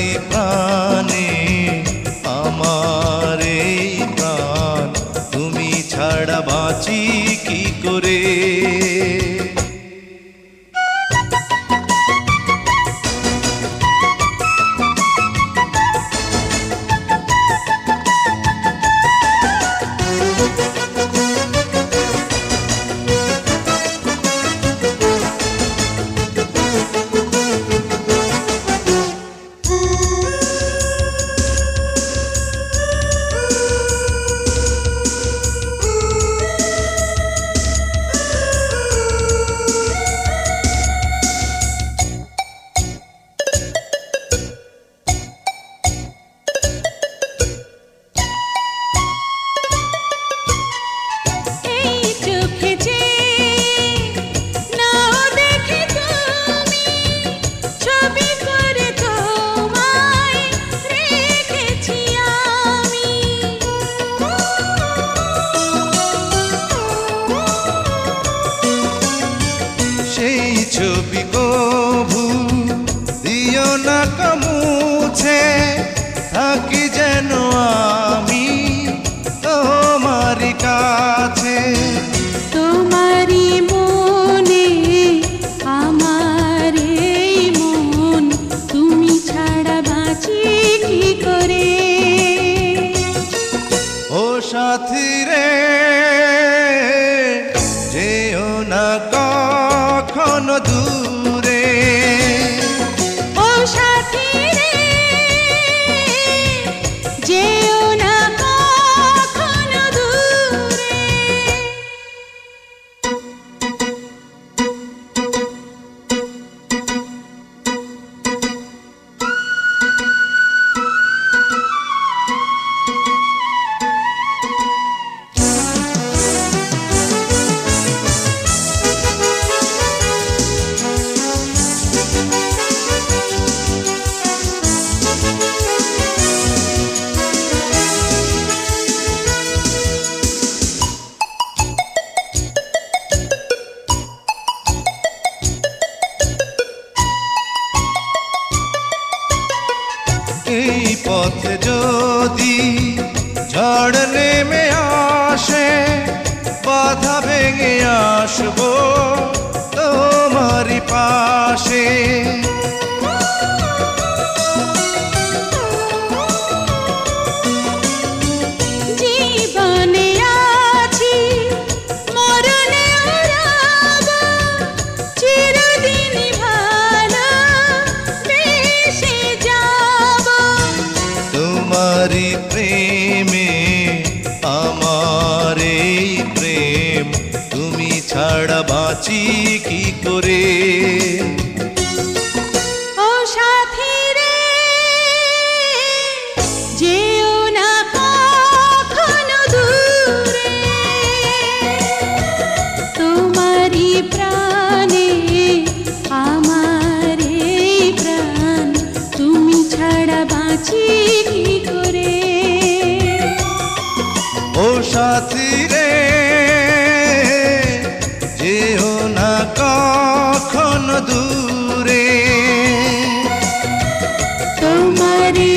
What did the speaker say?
তোমারি প্রাণে আমার এই প্রাণ, তুমি ছাড়া বাঁচি কি করে। ছবি কভু দিও না কামুছে, থাকি যেন আমি তোমারি কাছে। তোমারি মনে আমার এই মন, তুমি ছাড়া বাঁচি কি করে। ও সাথী রে যেও না কখনো দূরে, ও সাথী রে যেও না কখনো দূরে। এই পথে যদি ঝড় নেমে আসে, বাধা ভেঙে আসবো তোমারি পাশে। জীবনে আছি মরণে রব, চিরদিন ভালো বেশে যাব। তোমারি প্রেমে আমার এই প্রেম, তুমি ছাড়া বাঁচি কি করে। ও সাথী রে যেও না কখনো দূরে, তোমারি প্রাণে আমার এই প্রাণ, তুমি ছাড়া বাঁচি কি করে। ও সাথী রে যেও না কখনো দূরে, তোমারি